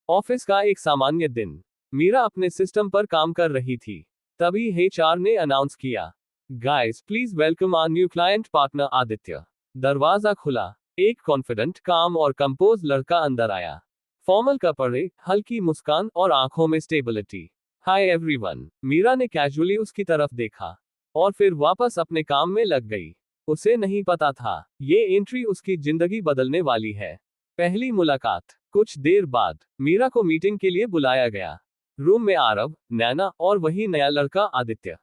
Office का एक सामान्य दिन। मीरा अपने सिस्टम पर काम कर रही थी। तभी एचआर ने अनाउंस किया, guys please welcome our new client partner Aditya. दरवाजा खुला। एक कॉन्फिडेंट, काम और कंपोज लड़का अंदर आया। फॉर्मल कपड़े, हल्की मुस्कान और आंखों में स्टेबिलिटी। Hi everyone. मीरा ने कैजुअली उसकी तरफ देखा और फिर वापस अपने काम में लग गई। उसे नहीं पता था ये एंट्री उसकी जिंदगी बदलने वाली है। पहली मुलाकात। कुछ देर बाद मीरा को मीटिंग के लिए बुलाया गया। रूम में आरव, नैना और वही नया लड़का Aditya.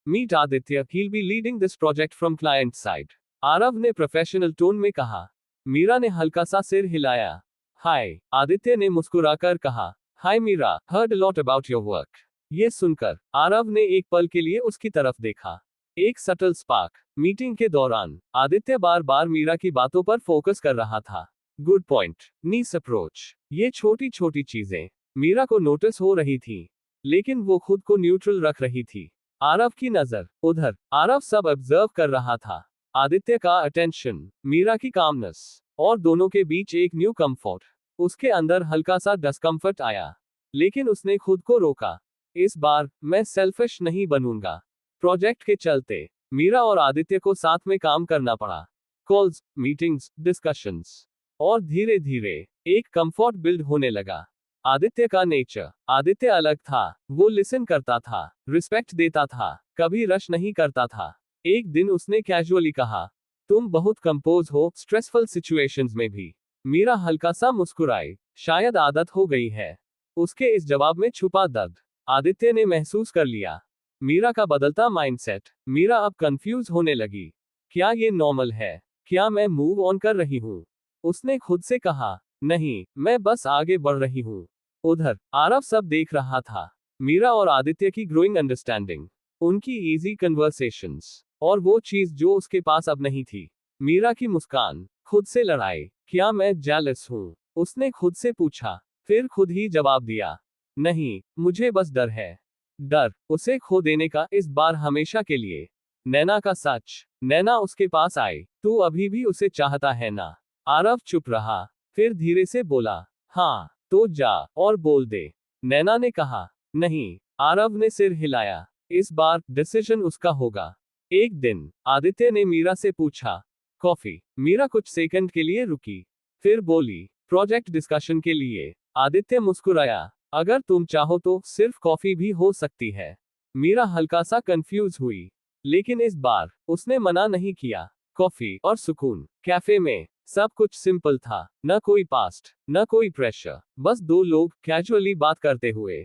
Meet Aditya, he'll be leading this project from client side। Aarav ने प्रोफेशनल टोन में कहा। मीरा ने हल्का सा सिर हिलाया। हाय, आदित्य ने मुस्कुराकर कहा। हाय Meera, heard a lot about your work। ये सुनकर आरव ने एक पल के लिए उसकी तरफ देखा। एक सटल स्पार्क। मीटिंग के दौरान आदित्य बार बार मीरा की बातों पर फोकस कर रहा था। गुड पॉइंट, नीस अप्रोच। ये छोटी छोटी चीजें मीरा को नोटिस हो रही थी, लेकिन वो खुद को न्यूट्रल रख रही थी। आरव की नजर उधर। आरव सब ऑब्जर्व कर रहा था। आदित्य का अटेंशन, मीरा की कामनेस, और दोनों के बीच एक न्यू कंफर्ट। उसके अंदर हल्का सा डिस्कंफर्ट आया, लेकिन उसने खुद को रोका। इस बार मैं सेल्फिश नहीं बनूंगा। प्रोजेक्ट के चलते मीरा और आदित्य को साथ में काम करना पड़ा। कॉल्स, मीटिंग्स, डिस्कशंस, और धीरे धीरे एक कंफर्ट बिल्ड होने लगा। आदित्य का नेचर। आदित्य अलग था। वो लिसन करता था, रिस्पेक्ट देता था, कभी रश नहीं करता था। एक दिन उसने कैजुअली कहा, तुम बहुत कंपोज हो स्ट्रेसफुल सिचुएशंस में भी। मीरा हल्का सा मुस्कुराई, शायद आदत हो गई है। उसके इस जवाब में छुपा दर्द आदित्य ने महसूस कर लिया। मीरा का बदलता माइंडसेट। मीरा अब कंफ्यूज होने लगी। क्या ये नॉर्मल है? क्या मैं मूव ऑन कर रही हूँ? उसने खुद से कहा, नहीं, मैं बस आगे बढ़ रही हूँ। उधर आरव सब देख रहा था। मीरा और आदित्य की ग्रोइंग अंडरस्टैंडिंग, उनकी इजी कन्वर्सेशंस, और वो चीज जो उसके पास अब नहीं थी, मीरा की मुस्कान। खुद से लड़ाई। क्या मैं जेलस हूँ? उसने खुद से पूछा, फिर खुद ही जवाब दिया, नहीं, मुझे बस डर है। डर उसे खो देने का, इस बार हमेशा के लिए। नैना का सच। नैना उसके पास आई, तू अभी भी उसे चाहता है ना? आरव चुप रहा, फिर धीरे से बोला, हाँ, तो जा और बोल दे। नैना ने कहा, नहीं। आरव ने सिर हिलाया। इस बार डिसीजन उसका होगा। एक दिन आदित्य ने मीरा से पूछा, कॉफी? मीरा कुछ सेकंड के लिए रुकी, फिर बोली, प्रोजेक्ट डिस्कशन के लिए। आदित्य मुस्कुराया, अगर तुम चाहो तो सिर्फ कॉफी भी हो सकती है। मीरा हल्का सा कंफ्यूज हुई, लेकिन इस बार उसने मना नहीं किया। कॉफी और सुकून। कैफे में सब कुछ सिंपल था, न कोई पास्ट, न कोई प्रेशर, बस दो लोग कैजुअली बात करते हुए।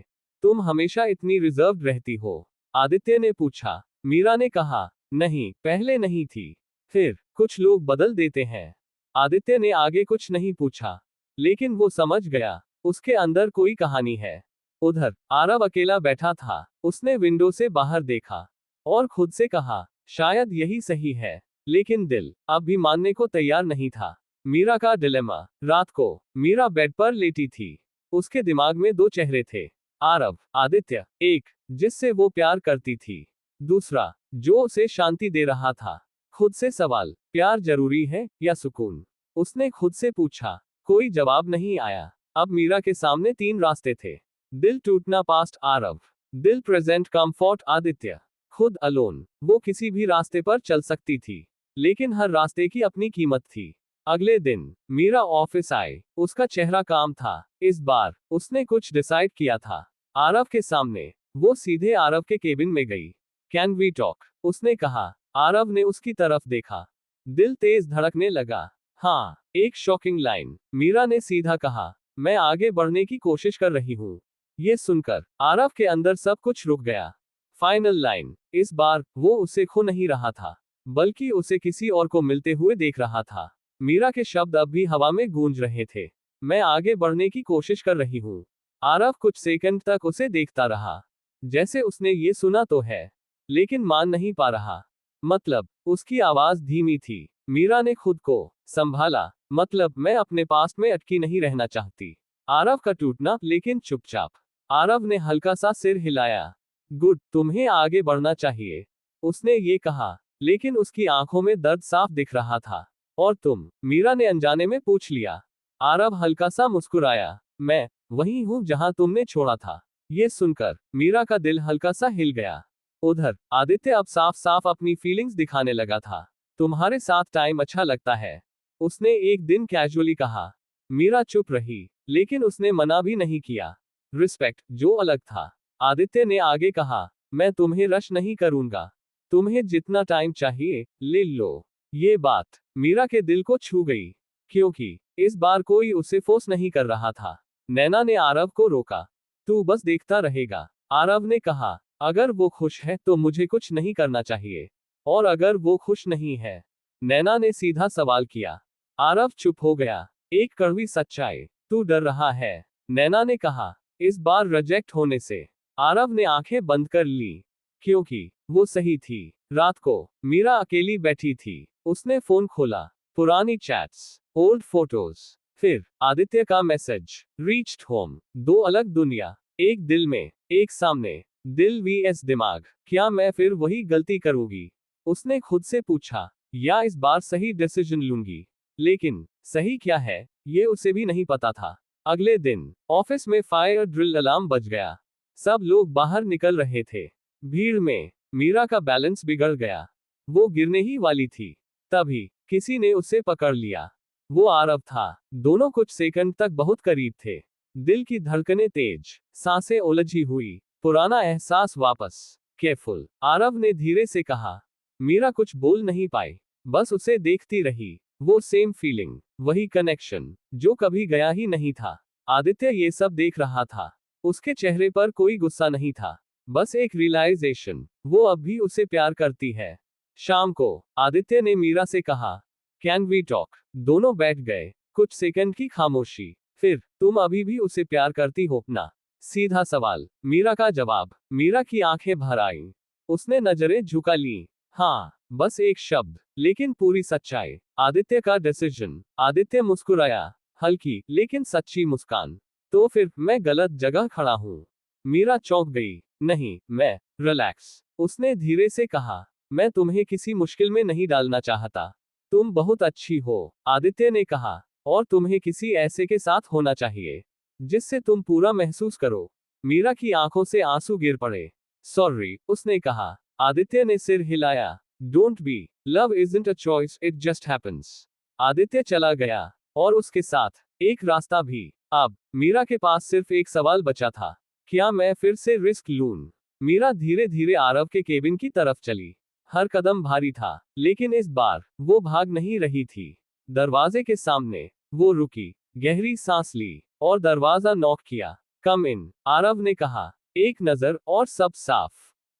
तुम हमेशा इतनी रिजर्व्ड रहती हो? आदित्य ने पूछा। मीरा ने कहा, नहीं, पहले नहीं थी। फिर कुछ लोग बदल देते हैं। आदित्य ने आगे कुछ नहीं पूछा, लेकिन वो समझ गया, उसके अंदर कोई कहानी है। उधर आरव अकेला बैठा था। उसने विंडो से बाहर देखा और खुद से कहा, शायद यही सही है। लेकिन दिल अब भी मानने को तैयार नहीं था। मीरा का डिलेमा। रात को मीरा बेड पर लेटी थी। उसके दिमाग में दो चेहरे थे, आरव, आदित्य। एक जिससे वो प्यार करती थी, दूसरा जो उसे शांति दे रहा था। खुद से सवाल, प्यार जरूरी है या सुकून? उसने खुद से पूछा। कोई जवाब नहीं आया। अब मीरा के सामने तीन रास्ते थे। दिल टूटना पास्ट आरव, दिल प्रेजेंट कंफर्ट आदित्य। खुद अलोन वो किसी भी रास्ते पर चल सकती थी, लेकिन हर रास्ते की अपनी कीमत थी। अगले दिन मीरा ऑफिस आई। उसका चेहरा काम था। इस बार उसने कुछ डिसाइड किया था। आरव के सामने वो सीधे आरव के केबिन में गई। Can we talk? उसने कहा। आरव ने उसकी तरफ देखा। दिल तेज धड़कने लगा। हाँ, एक शॉकिंग लाइन। मीरा ने सीधा कहा, मैं आगे बढ़ने की कोशिश कर रही हूँ। ये सुनकर आरव के अंदर सब कुछ रुक गया। Final line. इस बार वो उसे खो नहीं रहा था, बल्कि उसे किसी और को मिलते हुए देख रहा था। मीरा के शब्द अब भी हवा में गूंज रहे थे। मैं आगे बढ़ने की कोशिश कर रही हूँ। आरव कुछ सेकंड तक उसे देखता रहा, जैसे उसने ये सुना तो है, लेकिन मान नहीं पा रहा। मतलब उसकी आवाज धीमी थी। मीरा ने खुद को संभाला। मतलब मैं अपने पास्ट में अटकी नहीं रहना चाहती। आरव का टूटना, लेकिन चुपचाप। आरव ने हल्का सा सिर हिलाया। गुड, तुम्हें आगे बढ़ना चाहिए, उसने ये कहा, लेकिन उसकी आंखों में दर्द साफ दिख रहा था। और तुम? मीरा ने अनजाने में पूछ लिया। आरव हल्का सा मुस्कुराया। मैं वहीं हूँ जहां तुमने छोड़ा था। ये सुनकर मीरा का दिल हल्का सा हिल गया। उधर आदित्य अब साफ साफ अपनी फीलिंग्स दिखाने लगा था। तुम्हारे साथ टाइम अच्छा लगता है, उसने एक दिन कैजुअली कहा। मीरा चुप रही, लेकिन उसने मना भी नहीं किया। रिस्पेक्ट जो अलग था। आदित्य ने आगे कहा, मैं तुम्हें रश नहीं करूंगा, तुम्हें जितना टाइम चाहिए ले लो। ये बात मीरा के दिल को छू गई, क्योंकि इस बार कोई उसे फोर्स नहीं कर रहा था। नैना ने आरव को रोका। तू बस देखता रहेगा, आरव ने कहा। अगर वो खुश है तो मुझे कुछ नहीं करना चाहिए, और अगर वो खुश नहीं है? नैना ने सीधा सवाल किया। आरव चुप हो गया। एक कड़वी सच्चाई, तू डर रहा है, नैना ने कहा, इस बार रिजेक्ट होने से। आरव ने आंखें बंद कर ली, क्योंकि वो सही थी। रात को मीरा अकेली बैठी थी। उसने फोन खोला, पुरानी चैट्स, ओल्ड फोटोज, फिर आदित्य का मैसेज, रीच्ड होम। दो अलग दुनिया, एक दिल में, एक सामने। दिल वीएस दिमाग, क्या मैं फिर वही गलती करूंगी? उसने खुद से पूछा, या इस बार सही डिसीजन लूंगी? लेकिन सही क्या है, ये उसे भी नहीं पता था। अगले दिन ऑफिस में फायर ड्रिल अलार्म बज गया। सब लोग बाहर निकल रहे थे। भीड़ में मीरा का बैलेंस बिगड़ गया। वो गिरने ही वाली थी, तभी किसी ने उसे पकड़ लिया। वो आरव था। दोनों कुछ सेकंड तक बहुत करीब थे। दिल की धड़कनें तेज, सांसें उलझी हुई, पुराना एहसास वापस। केयरफुल, आरव ने धीरे से कहा। मीरा कुछ बोल नहीं पाई, बस उसे देखती रही। वो सेम फीलिंग, वही कनेक्शन, जो कभी गया ही नहीं था। आदित्य ये सब देख रहा था। उसके चेहरे पर कोई गुस्सा नहीं था, बस एक रियलाइजेशन, वो अब भी उसे प्यार करती है। शाम को आदित्य ने मीरा से कहा, कैन वी टॉक? दोनों बैठ गए। कुछ सेकंड की खामोशी, फिर, तुम अभी भी उसे प्यार करती हो ना? सीधा सवाल, मीरा का जवाब। मीरा की आंखें भर आईं। उसने नजरें झुका ली। हाँ, बस एक शब्द, लेकिन पूरी सच्चाई। आदित्य का डिसीजन। आदित्य मुस्कुराया, हल्की लेकिन सच्ची मुस्कान। तो फिर मैं गलत जगह खड़ा हूँ? मीरा चौंक गई। नहीं, मैं। रिलैक्स, उसने धीरे से कहा। मैं तुम्हें किसी मुश्किल में नहीं डालना चाहता। तुम बहुत अच्छी हो, आदित्य ने कहा, और तुम्हें किसी ऐसे के साथ होना चाहिए जिससे तुम पूरा महसूस करो। मीरा की आंखों से आंसू गिर पड़े। सॉरी, उसने कहा। आदित्य ने सिर हिलाया। Don't be, love isn't a choice, it just happens. Aditya चला गया, और उसके साथ एक रास्ता भी। अब मीरा के पास सिर्फ एक सवाल बचा था, क्या मैं फिर से रिस्क लूं? मीरा धीरे धीरे आरव के केबिन की तरफ चली। हर कदम भारी था, लेकिन इस बार वो भाग नहीं रही थी। दरवाजे के सामने वो रुकी, गहरी सांस ली, और दरवाजा नॉक किया। कम इन, आरव ने कहा। एक नजर और सब साफ।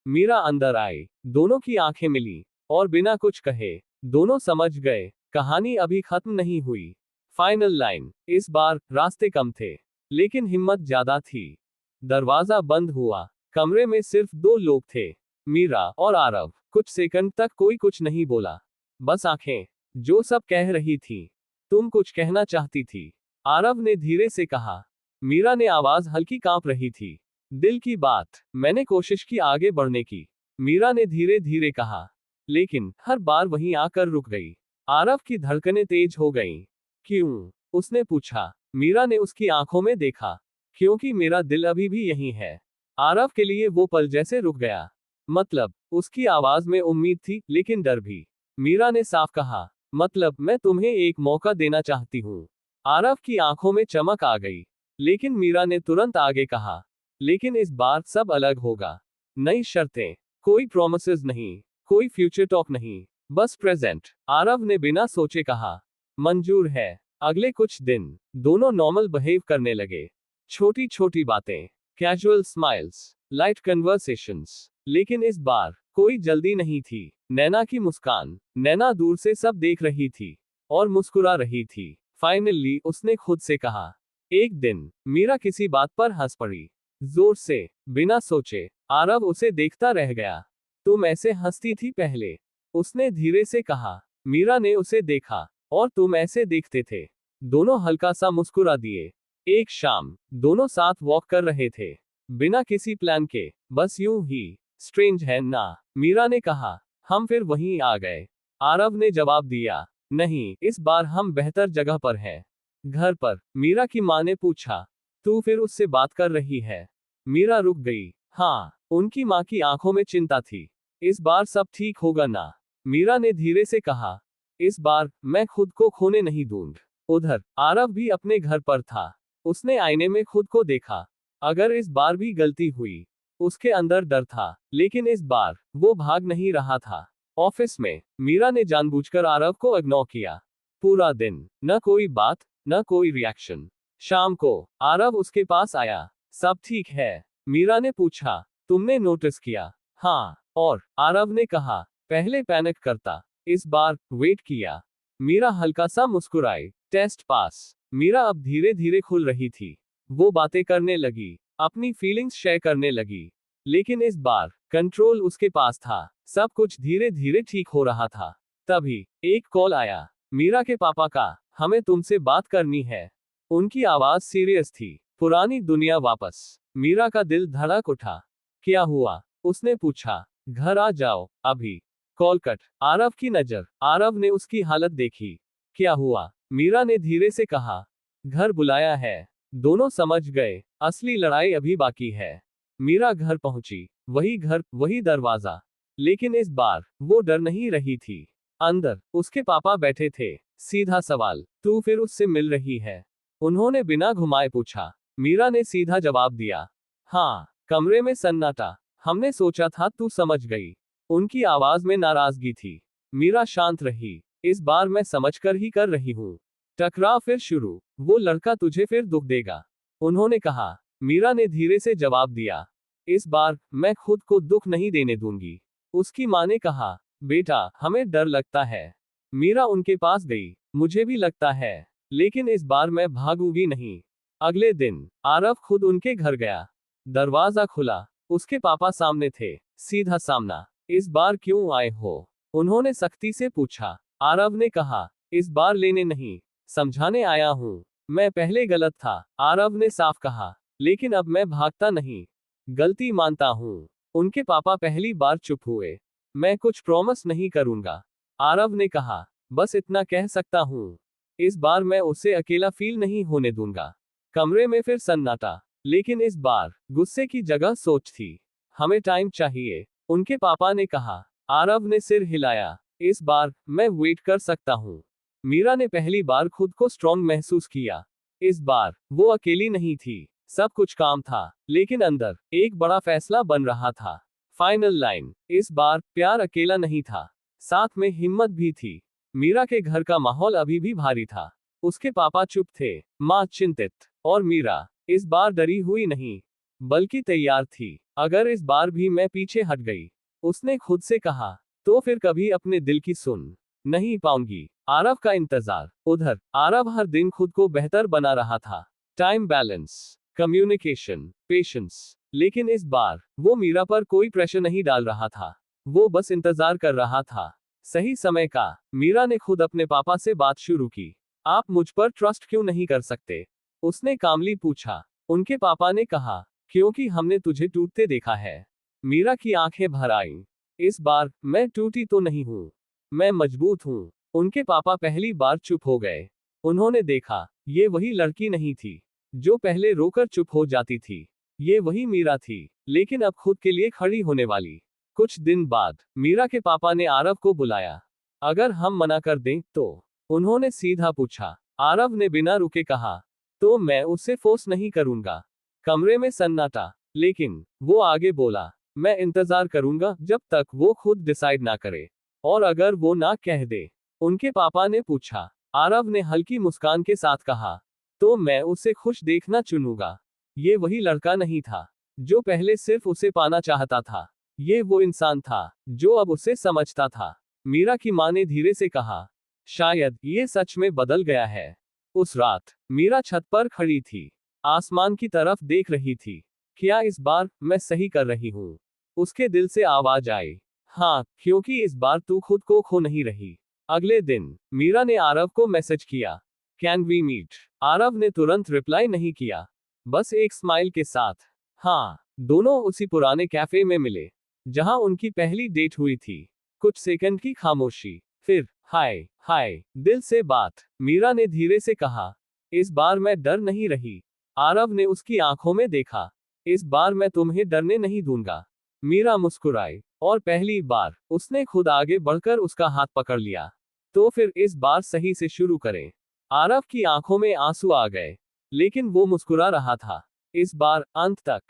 मीरा अंदर आई। दोनों की आंखें मिली, और बिना कुछ कहे दोनों समझ गए, कहानी अभी खत्म नहीं हुई। फाइनल लाइन, इस बार रास्ते कम थे, लेकिन हिम्मत ज्यादा थी। दरवाजा बंद हुआ। कमरे में सिर्फ दो लोग थे, मीरा और आरव। कुछ सेकंड तक कोई कुछ नहीं बोला, बस आंखें, जो सब कह रही थी। तुम कुछ कहना चाहती थी, आरव ने धीरे से कहा। मीरा ने आवाज हल्की कांप रही थी। दिल की बात, मैंने कोशिश की आगे बढ़ने की, मीरा ने धीरे धीरे कहा, लेकिन हर बार वहीं आकर रुक गई। आरव की धड़कनें तेज हो गईं। क्यों? उसने पूछा। मीरा ने उसकी आंखों में देखा। क्योंकि मेरा दिल अभी भी यहीं है। आरव के लिए वो पल जैसे रुक गया। मतलब, उसकी आवाज में उम्मीद थी, लेकिन डर भी। मीरा ने साफ कहा, मतलब मैं तुम्हें एक मौका देना चाहती हूँ। आरव की आंखों में चमक आ गई, लेकिन मीरा ने तुरंत आगे कहा, लेकिन इस बार सब अलग होगा। नई शर्तें, कोई प्रॉमिसेस नहीं, कोई फ्यूचर टॉक नहीं, बस प्रेजेंट। आरव ने बिना सोचे कहा, मंजूर है। अगले कुछ दिन दोनों नॉर्मल बिहेव करने लगे। छोटी छोटी बातें, कैजुअल स्माइल्स, लाइट कन्वर्सेशंस। लेकिन इस बार कोई जल्दी नहीं थी। नैना की मुस्कान, नैना दूर से सब देख रही थी और मुस्कुरा रही थी। फाइनली उसने खुद से कहा। एक दिन मीरा किसी बात पर हंस पड़ी, जोर से, बिना सोचे। आरव उसे देखता रह गया। तुम ऐसे हंसती थी पहले, उसने धीरे से कहा। मीरा ने उसे देखा, और तुम ऐसे देखते थे। दोनों हल्का सा मुस्कुरा दिए। एक शाम दोनों साथ वॉक कर रहे थे, बिना किसी प्लान के, बस यूं ही। स्ट्रेंज है ना, मीरा ने कहा। हम फिर वहीं आ गए, आरव ने जवाब दिया। नहीं, इस बार हम बेहतर जगह पर हैं। घर पर, मीरा की मां ने पूछा। तू फिर उससे बात कर रही है? मीरा रुक गई। हाँ, उनकी माँ की आंखों में चिंता थी। इस बार सब ठीक होगा ना? मीरा ने धीरे से कहा। इस बार मैं खुद को खोने नहीं दूंगी। उधर आरव भी अपने घर पर था। उसने आईने में खुद को देखा। अगर इस बार भी गलती हुई, उसके अंदर डर था, लेकिन इस बार वो भाग नहीं रहा था। ऑफिस में मीरा ने जानबूझकर आरव को इग्नोर किया। पूरा दिन न कोई बात, न कोई रिएक्शन। शाम को आरव उसके पास आया। सब ठीक है? मीरा ने पूछा। तुमने नोटिस किया? हाँ, और आरव ने कहा। पहले पैनिक करता, इस बार वेट किया। मीरा हल्का सा मुस्कुराई। Test pass. मीरा अब धीरे धीरे खुल रही थी। वो बातें करने लगी, अपनी फीलिंग्स शेयर करने लगी। लेकिन इस बार कंट्रोल उसके पास था। सब कुछ धीरे धीरे ठीक हो रहा था। तभी एक कॉल आया, मीरा के पापा का। हमें तुमसे बात करनी है। उनकी आवाज सीरियस थी। पुरानी दुनिया वापस। मीरा का दिल धड़क उठा। क्या हुआ? उसने पूछा। घर आ जाओ अभी। Call cut. आरव की नजर। आरव ने उसकी हालत देखी। क्या हुआ? मीरा ने धीरे से कहा। घर बुलाया है। दोनों समझ गए, असली लड़ाई अभी बाकी है। मीरा घर पहुंची। वही घर, वही दरवाजा। लेकिन इस बार वो डर नहीं रही थी। अंदर उसके पापा बैठे थे। सीधा सवाल, तू फिर उससे मिल रही है? उन्होंने बिना घुमाए पूछा। मीरा ने सीधा जवाब दिया। हाँ। कमरे में सन्नाटा। हमने सोचा था तू समझ गई। उनकी आवाज में नाराजगी थी। मीरा शांत रही। इस बार मैं समझकर ही कर रही हूँ। टकराव फिर शुरू। वो लड़का तुझे फिर दुख देगा, उन्होंने कहा। मीरा ने धीरे से जवाब दिया। इस बार मैं खुद को दुख नहीं देने दूंगी। उसकी माँ ने कहा। बेटा, हमें डर लगता है। मीरा उनके पास गई। मुझे भी लगता है, लेकिन इस बार मैं भागूंगी नहीं। अगले दिन आरव खुद उनके घर गया। दरवाजा खुला। उसके पापा सामने थे, सीधा सामना। इस बार क्यों आए हो? उन्होंने सख्ती से पूछा। आरव ने कहा। इस बार लेने नहीं, समझाने आया हूं। मैं पहले गलत था, आरव ने साफ कहा। लेकिन अब मैं भागता नहीं, गलती मानता हूं। उनके पापा पहली बार चुप हुए। मैं कुछ प्रॉमिस नहीं करूंगा, आरव ने कहा। बस इतना कह सकता हूं, इस बार मैं उसे अकेला फील नहीं होने दूंगा। कमरे में फिर सन्नाटा। लेकिन इस बार गुस्से की जगह सोच थी। हमें टाइम चाहिए, उनके पापा ने कहा। आरव ने सिर हिलाया। इस बार मैं वेट कर सकता हूं। मीरा ने पहली बार खुद को स्ट्रॉन्ग महसूस किया। इस बार वो अकेली नहीं थी। सब कुछ काम था, लेकिन अंदर एक बड़ा फैसला बन रहा था। Final line. इस बार प्यार अकेला नहीं था, साथ में हिम्मत भी थी। मीरा के घर का माहौल अभी भी भारी था। उसके पापा चुप थे, माँ चिंतित, और मीरा इस बार डरी हुई नहीं, बल्कि तैयार थी। अगर इस बार भी मैं पीछे हट गई, उसने खुद से कहा, तो फिर कभी अपने दिल की सुन नहीं पाऊंगी। आरव का इंतजार। उधर आरव हर दिन खुद को बेहतर बना रहा था। Time balance, communication, patience. लेकिन इस बार वो मीरा पर कोई प्रेशर नहीं डाल रहा था। वो बस इंतजार कर रहा था सही समय का। मीरा ने खुद अपने पापा से बात शुरू की। आप मुझ पर ट्रस्ट क्यों नहीं कर सकते? उसने कामली पूछा। उनके पापा ने कहा, क्योंकि हमने तुझे टूटते देखा है। मीरा की आंखें भर आईं। इस बार मैं टूटी तो नहीं हूं, मैं मजबूत हूं। उनके पापा पहली बार चुप हो गए। उन्होंने देखा, ये वही लड़की नहीं थी जो पहले रोकर चुप हो जाती थी। ये वही मीरा थी, लेकिन अब खुद के लिए खड़ी होने वाली। कुछ दिन बाद मीरा के पापा ने आरव को बुलाया। अगर हम मना कर दें तो? उन्होंने सीधा पूछा। आरव ने बिना रुके कहा, तो मैं उसे फोर्स नहीं करूंगा। कमरे में सन्नाटा। लेकिन वो आगे बोला, मैं इंतजार करूंगा जब तक वो खुद डिसाइड ना करे। और अगर वो ना कह दे? उनके पापा ने पूछा। आरव ने हल्की मुस्कान के साथ कहा, तो मैं उसे खुश देखना चुनूंगा। ये वही लड़का नहीं था जो पहले सिर्फ उसे पाना चाहता था। ये वो इंसान था जो अब उसे समझता था। मीरा की मां ने धीरे से कहा, शायद ये सच में बदल गया है। उस रात मीरा छत पर खड़ी थी, आसमान की तरफ देख रही थी। क्या इस बार मैं सही कर रही हूँ? उसके दिल से आवाज आई, हाँ, क्योंकि इस बार तू खुद को खो नहीं रही। अगले दिन मीरा ने आरव को मैसेज किया, कैन वी मीट? आरव ने तुरंत रिप्लाई नहीं किया, बस एक स्माइल के साथ। हाँ, दोनों उसी पुराने कैफे में मिले जहां उनकी पहली डेट हुई थी। कुछ सेकंड की खामोशी, फिर हाय हाय, दिल से बात। मीरा ने धीरे से कहा, इस बार मैं डर नहीं रही, आरव ने उसकी आंखों में देखा। इस बार मैं तुम्हें डरने नहीं दूंगा। मीरा मुस्कुराई और पहली बार उसने खुद आगे बढ़कर उसका हाथ पकड़ लिया। तो फिर इस बार सही से शुरू करें। आरव की आंखों में आंसू आ गए, लेकिन वो मुस्कुरा रहा था। इस बार अंत तक।